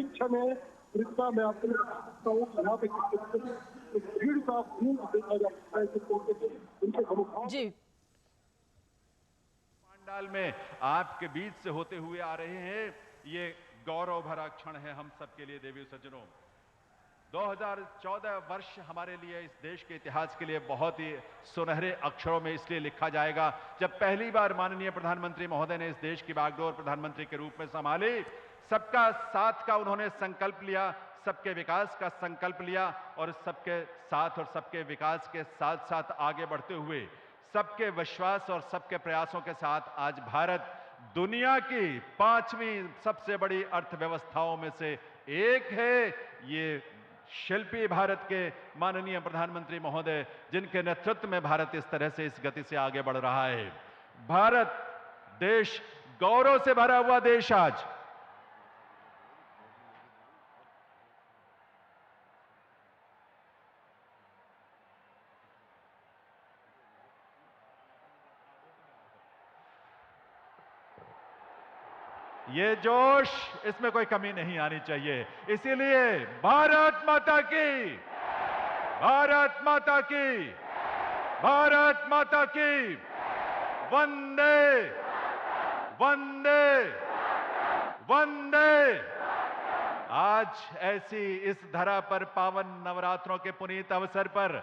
क्षण है जिसका मैं आपको बता सकता हूँ। यहाँ पे भीड़ का खून देखा जा सकता है उनके घमसान जी। पंडाल में आपके बीच से होते हुए आ रहे हैं। ये गौरव भरा क्षण है हम सबके लिए देवी सज्जनों। 2014 वर्ष हमारे लिए इस देश के इतिहास के लिए बहुत ही सुनहरे अक्षरों में इसलिए लिखा जाएगा जब पहली बार माननीय प्रधानमंत्री महोदय ने इस देश की बागडोर प्रधानमंत्री के रूप में संभाली। सबका साथ का उन्होंने संकल्प लिया, सबके विकास का संकल्प लिया और सबके साथ और सबके विकास के साथ साथ आगे बढ़ते हुए सबके विश्वास और सबके प्रयासों के साथ आज भारत दुनिया की 5वीं सबसे बड़ी अर्थव्यवस्थाओं में से एक है। ये शिल्पी भारत के माननीय प्रधानमंत्री महोदय जिनके नेतृत्व में भारत इस तरह से इस गति से आगे बढ़ रहा है। भारत देश गौरव से भरा हुआ देश आज ये जोश, इसमें कोई कमी नहीं आनी चाहिए। इसीलिए भारत माता की, भारत माता की, भारत माता की, वंदे वंदे वंदे। आज ऐसी इस धरा पर पावन नवरात्रों के पुनीत अवसर पर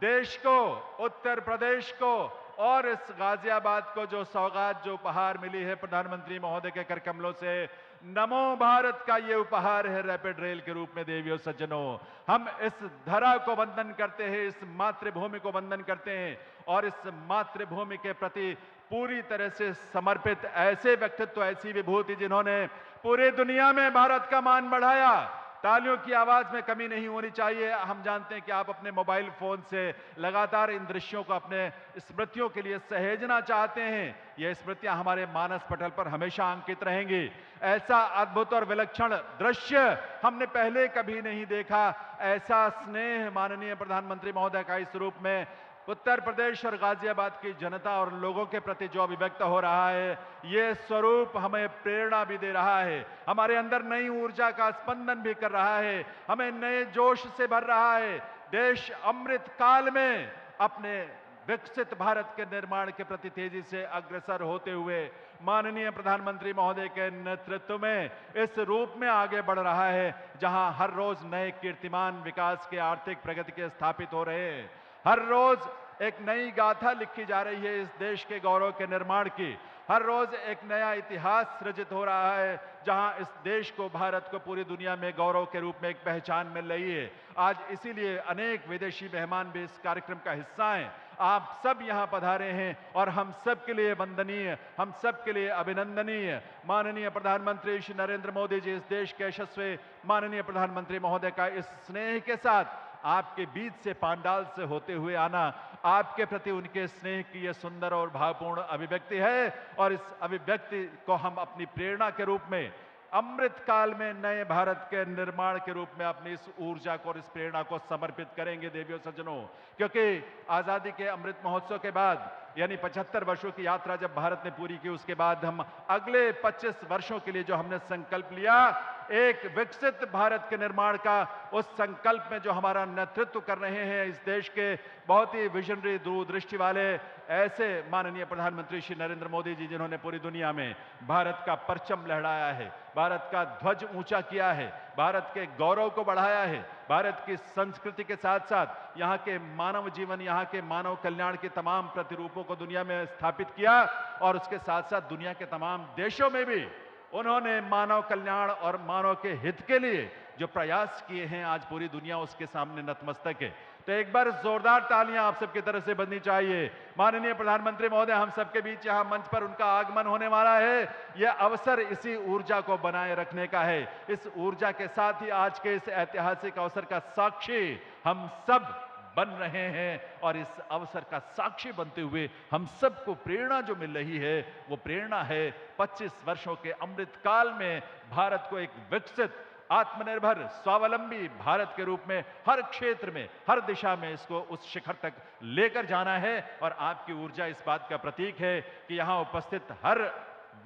देश को, उत्तर प्रदेश को और इस गाजियाबाद को जो सौगात, जो उपहार मिली है प्रधानमंत्री महोदय के कर कमलों से, नमो भारत का ये उपहार है रैपिड रेल के रूप में। देवियों सज्जनों, हम इस धरा को वंदन करते हैं, इस मातृभूमि को वंदन करते हैं और इस मातृभूमि के प्रति पूरी तरह से समर्पित ऐसे व्यक्तित्व, ऐसी विभूति जिन्होंने पूरी दुनिया में भारत का मान बढ़ाया। तालियों की आवाज में कमी नहीं होनी चाहिए। हम जानते हैं कि आप अपने मोबाइल फोन से लगातार इन दृश्यों को अपने स्मृतियों के लिए सहेजना चाहते हैं। ये स्मृतियां हमारे मानस पटल पर हमेशा अंकित रहेंगी। ऐसा अद्भुत और विलक्षण दृश्य हमने पहले कभी नहीं देखा। ऐसा स्नेह माननीय प्रधानमंत्री महोदय का इस रूप में उत्तर प्रदेश और गाजियाबाद की जनता और लोगों के प्रति जो अभिव्यक्त हो रहा है, ये स्वरूप हमें प्रेरणा भी दे रहा है, हमारे अंदर नई ऊर्जा का स्पंदन भी कर रहा है, हमें नए जोश से भर रहा है। देश अमृत काल में अपने विकसित भारत के निर्माण के प्रति तेजी से अग्रसर होते हुए माननीय प्रधानमंत्री महोदय के नेतृत्व में इस रूप में आगे बढ़ रहा है, जहां हर रोज नए कीर्तिमान विकास के, आर्थिक प्रगति के स्थापित हो रहे हैं। हर रोज एक नई गाथा लिखी जा रही है इस देश के गौरव के निर्माण की। हर रोज एक नया इतिहास सृजित हो रहा है, जहां इस देश को, भारत को पूरी दुनिया में गौरव के रूप में एक पहचान मिल रही है। आज इसीलिए अनेक विदेशी मेहमान भी इस कार्यक्रम का हिस्सा हैं। आप सब यहां पधारे हैं और हम सब के लिए वंदनीय, हम सब के लिए अभिनंदनीय माननीय प्रधानमंत्री श्री नरेंद्र मोदी जी, इस देश के यशस्वी माननीय प्रधानमंत्री महोदय का इस स्नेह के साथ आपके बीच से, पांडाल से होते हुए आना, आपके प्रति उनके स्नेह की यह सुंदर और भावपूर्ण अभिव्यक्ति है। और इस अभिव्यक्ति को हम अपनी प्रेरणा के रूप में, अमृत काल में नए भारत के निर्माण के रूप में अपनी इस ऊर्जा को और इस प्रेरणा को समर्पित करेंगे देवियों सज्जनों। क्योंकि आजादी के अमृत महोत्सव के बाद, यानी 75 वर्षों की यात्रा जब भारत ने पूरी की, उसके बाद हम अगले 25 वर्षों के लिए जो हमने संकल्प लिया, एक विकसित भारत के निर्माण का, उस संकल्प में जो हमारा नेतृत्व कर रहे हैं इस देश के बहुत ही विजनरी, दूरदृष्टि वाले ऐसे माननीय प्रधानमंत्री श्री नरेंद्र मोदी जी, जिन्होंने पूरी दुनिया में भारत का परचम लहराया है, भारत का ध्वज ऊंचा किया है, भारत के गौरव को बढ़ाया है, भारत की संस्कृति के साथ साथ यहाँ के मानव जीवन, यहाँ के मानव कल्याण के तमाम प्रतिरूपों को दुनिया में स्थापित किया और उसके साथ साथ दुनिया के तमाम देशों में भी उन्होंने मानव कल्याण और मानव के हित के लिए जो प्रयास किए हैं, आज पूरी दुनिया उसके सामने नतमस्तक है। तो एक बार जोरदार तालियां आप सबकी तरफ से बजनी चाहिए। माननीय प्रधानमंत्री महोदय हम सबके बीच यहाँ मंच पर उनका आगमन होने वाला है। यह अवसर इसी ऊर्जा को बनाए रखने का है। इस ऊर्जा के साथ ही आज के इस ऐतिहासिक अवसर का साक्षी हम सब बन रहे हैं और इस अवसर का साक्षी बनते हुए हम सबको प्रेरणा जो मिल रही है, वो प्रेरणा है 25 वर्षों के अमृत काल में भारत को एक विकसित, आत्मनिर्भर, स्वावलंबी भारत के रूप में हर क्षेत्र में, हर दिशा में इसको उस शिखर तक लेकर जाना है। और आपकी ऊर्जा इस बात का प्रतीक है कि यहां उपस्थित हर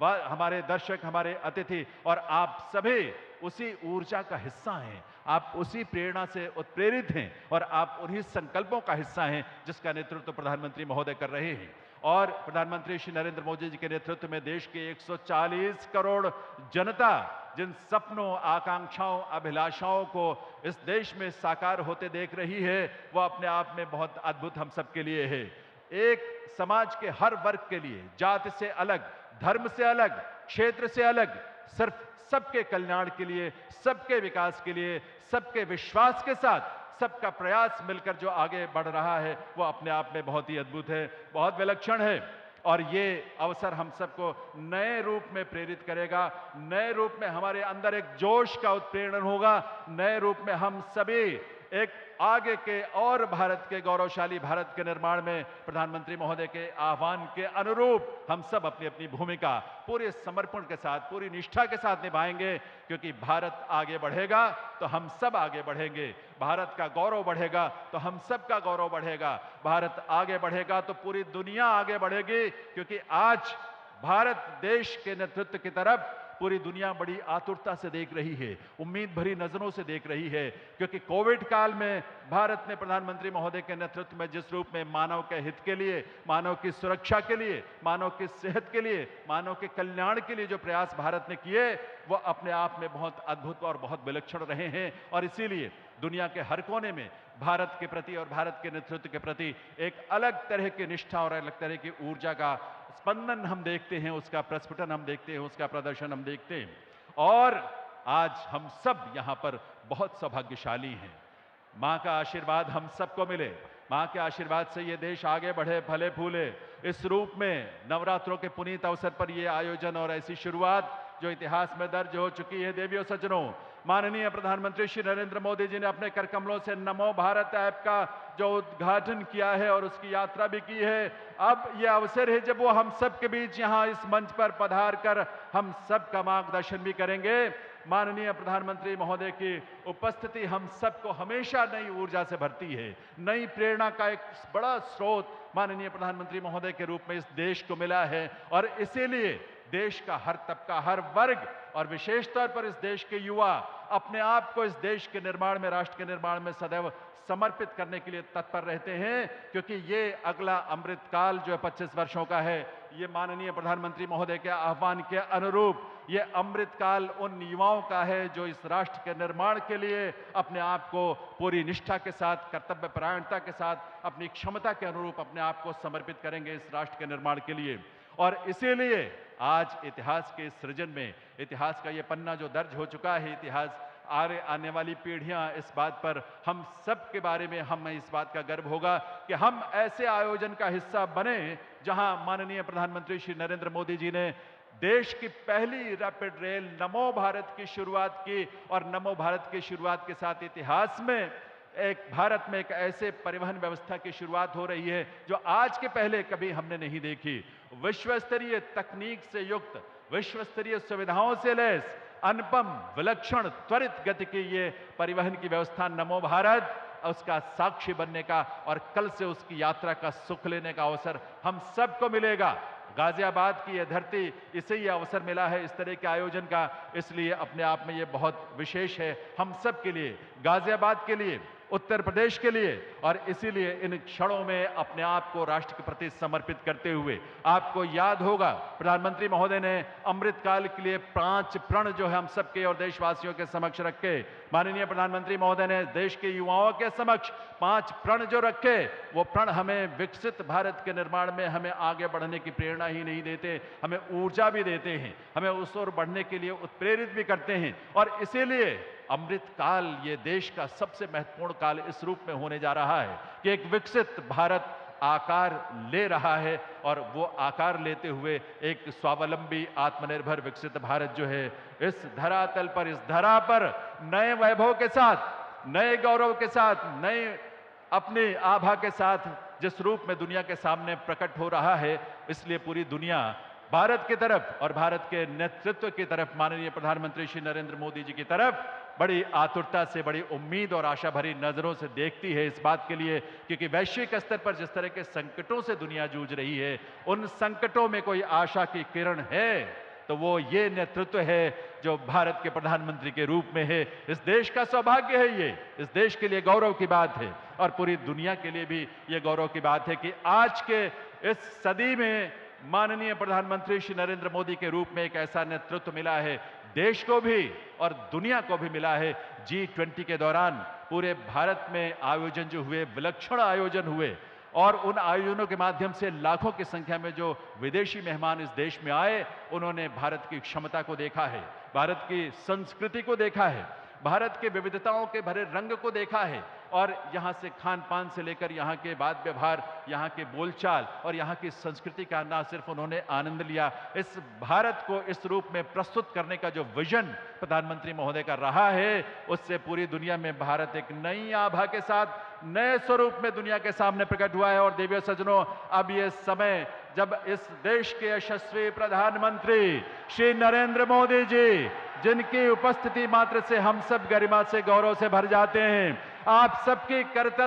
हमारे दर्शक, हमारे अतिथि और आप सभी उसी ऊर्जा का हिस्सा हैं। आप उसी प्रेरणा से उत्प्रेरित हैं और आप उन्हीं संकल्पों का हिस्सा हैं जिसका नेतृत्व प्रधानमंत्री महोदय कर रहे हैं। और प्रधानमंत्री श्री नरेंद्र मोदी जी के नेतृत्व में देश के 140 करोड़ जनता जिन सपनों, आकांक्षाओं, अभिलाषाओं को इस देश में साकार होते देख रही है, वो अपने आप में बहुत अद्भुत हम सबके लिए है। एक समाज के हर वर्ग के लिए, जाति से अलग, धर्म से अलग, क्षेत्र से अलग, सिर्फ सबके कल्याण के लिए, सबके विकास के लिए, सबके विश्वास के साथ सबका प्रयास मिलकर जो आगे बढ़ रहा है, वो अपने आप में बहुत ही अद्भुत है, बहुत विलक्षण है। और ये अवसर हम सबको नए रूप में प्रेरित करेगा, नए रूप में हमारे अंदर एक जोश का उत्प्रेरण होगा, नए रूप में हम सभी एक आगे के और भारत के, गौरवशाली भारत के निर्माण में प्रधानमंत्री महोदय के आह्वान के अनुरूप हम सब अपनी अपनी भूमिका पूरे समर्पण के साथ, पूरी निष्ठा के साथ निभाएंगे। क्योंकि भारत आगे बढ़ेगा तो हम सब आगे बढ़ेंगे, भारत का गौरव बढ़ेगा तो हम सब का गौरव बढ़ेगा, भारत आगे बढ़ेगा तो पूरी दुनिया आगे बढ़ेगी। क्योंकि आज भारत देश के नेतृत्व की तरफ पूरी दुनिया बड़ी आतुरता से देख रही है, उम्मीद भरी नजरों से देख रही है। क्योंकि कोविड काल में भारत ने प्रधानमंत्री महोदय के नेतृत्व में जिस रूप में मानव के हित के लिए, मानव की सुरक्षा के लिए, मानव की सेहत के लिए, मानव के कल्याण के लिए जो प्रयास भारत ने किए, वो अपने आप में बहुत अद्भुत और बहुत विलक्षण रहे हैं। और इसीलिए दुनिया के हर कोने में भारत के प्रति और भारत के नेतृत्व के प्रति एक अलग तरह की निष्ठा और अलग तरह की ऊर्जा का स्पंदन हम देखते हैं, उसका प्रस्फुटन हम देखते हैं, उसका प्रदर्शन हम देखते हैं। और आज हम सब यहाँ पर बहुत सौभाग्यशाली हैं। माँ का आशीर्वाद हम सबको मिले, माँ के आशीर्वाद से ये देश आगे बढ़े, फले फूले। इस रूप में नवरात्रों के पुनीत अवसर पर ये आयोजन और ऐसी शुरुआत जो इतिहास में दर्ज हो चुकी है। देवियों सज्जनों, माननीय प्रधानमंत्री श्री नरेंद्र मोदी जी ने अपने कर कमलों से नमो भारत ऐप का जो उद्घाटन किया है और उसकी यात्रा भी की है। अब यह अवसर है जब वो हम सब के बीच यहाँ इस मंच पर पधार कर हम सब का मार्गदर्शन भी करेंगे। माननीय प्रधानमंत्री महोदय की उपस्थिति हम सबको हमेशा नई ऊर्जा से भरती है, नई प्रेरणा का एक बड़ा स्रोत माननीय प्रधानमंत्री महोदय के रूप में इस देश को मिला है। और इसीलिए देश का हर तबका, हर वर्ग और विशेष तौर पर इस देश के युवा अपने आप को इस देश के निर्माण में, राष्ट्र के निर्माण में सदैव समर्पित करने के लिए तत्पर रहते हैं। क्योंकि ये अगला अमृतकाल जो 25 वर्षों का है, ये माननीय प्रधानमंत्री महोदय के आह्वान के अनुरूप ये अमृतकाल उन युवाओं का है जो इस राष्ट्र के निर्माण के लिए अपने आप को पूरी निष्ठा के साथ, कर्तव्य परायणता के साथ, अपनी क्षमता के अनुरूप अपने आप को समर्पित करेंगे इस राष्ट्र के निर्माण के लिए। और इसीलिए आज इतिहास के सृजन में, इतिहास का ये पन्ना जो दर्ज हो चुका है, इतिहास आने वाली पीढ़ियां इस बात पर, हम सब के बारे में हमें इस बात का गर्व होगा कि हम ऐसे आयोजन का हिस्सा बने जहां माननीय प्रधानमंत्री श्री नरेंद्र मोदी जी ने देश की पहली रैपिड रेल नमो भारत की शुरुआत की। और नमो भारत की शुरुआत के साथ इतिहास में भारत में एक ऐसे परिवहन व्यवस्था की शुरुआत हो रही है जो आज के पहले कभी हमने नहीं देखी। विश्व स्तरीय तकनीक से युक्त, विश्व स्तरीय सुविधाओं से लैस, अनुपम, विलक्षण, त्वरित गति की ये परिवहन की व्यवस्था नमो भारत, उसका साक्षी बनने का और कल से उसकी यात्रा का सुख लेने का अवसर हम सबको मिलेगा। गाजियाबाद की यह धरती, इसे ये अवसर मिला है इस तरह के आयोजन का, इसलिए अपने आप में ये बहुत विशेष है हम सब के लिए, गाजियाबाद के लिए, उत्तर प्रदेश के लिए। और इसीलिए इन क्षणों में अपने आप को राष्ट्र के प्रति समर्पित करते हुए, आपको याद होगा प्रधानमंत्री महोदय ने अमृतकाल के लिए 5 प्रण जो है हम सबके और देशवासियों के समक्ष रखे। माननीय प्रधानमंत्री महोदय ने देश के युवाओं के समक्ष 5 प्रण जो रखे, वो प्रण हमें विकसित भारत के निर्माण में हमें आगे बढ़ने की प्रेरणा ही नहीं देते, हमें ऊर्जा भी देते हैं, हमें उस ओर बढ़ने के लिए उत्प्रेरित भी करते हैं। और इसीलिए अमृतकाल ये देश का सबसे महत्वपूर्ण काल इस रूप में होने जा रहा है कि एक विकसित भारत आकार ले रहा है। और वो आकार लेते हुए एक स्वावलंबी, आत्मनिर्भर, विकसित भारत जो है इस धरातल पर, इस धरा पर नए वैभव के साथ, नए गौरव के साथ, नए अपनी आभा के साथ जिस रूप में दुनिया के सामने प्रकट हो रहा है, इसलिए पूरी दुनिया भारत की तरफ और भारत के नेतृत्व की तरफ, माननीय प्रधानमंत्री श्री नरेंद्र मोदी जी की तरफ बड़ी आतुरता से, बड़ी उम्मीद और आशा भरी नजरों से देखती है इस बात के लिए। क्योंकि वैश्विक स्तर पर जिस तरह के संकटों से दुनिया जूझ रही है, उन संकटों में कोई आशा की किरण है तो वो ये नेतृत्व है जो भारत के प्रधानमंत्री के रूप में है। इस देश का सौभाग्य है ये, इस देश के लिए गौरव की बात है और पूरी दुनिया के लिए भी ये गौरव की बात है कि आज के इस सदी में माननीय प्रधानमंत्री श्री नरेंद्र मोदी के रूप में एक ऐसा नेतृत्व मिला है, देश को भी और दुनिया को भी मिला है। G20 के दौरान पूरे भारत में आयोजन जो हुए, विलक्षण आयोजन हुए और उन आयोजनों के माध्यम से लाखों की संख्या में जो विदेशी मेहमान इस देश में आए, उन्होंने भारत की क्षमता को देखा है, भारत की संस्कृति को देखा है, भारत के विविधताओं के भरे रंग को देखा है और यहाँ से खान पान से लेकर यहाँ के बात व्यवहार, यहाँ के बोलचाल और यहाँ की संस्कृति का ना सिर्फ उन्होंने आनंद लिया, इस भारत को इस रूप में प्रस्तुत करने का जो विजन प्रधानमंत्री महोदय का रहा है, उससे पूरी दुनिया में भारत एक नई आभा के साथ नए स्वरूप में दुनिया के सामने प्रकट हुआ है। और देवियों सज्जनों, अब ये समय जब इस देश के यशस्वी प्रधानमंत्री श्री नरेंद्र मोदी जी, जिनकी उपस्थिति मात्र से हम सब गरिमा से, गौरव से भर जाते हैं, आप सबकी करतल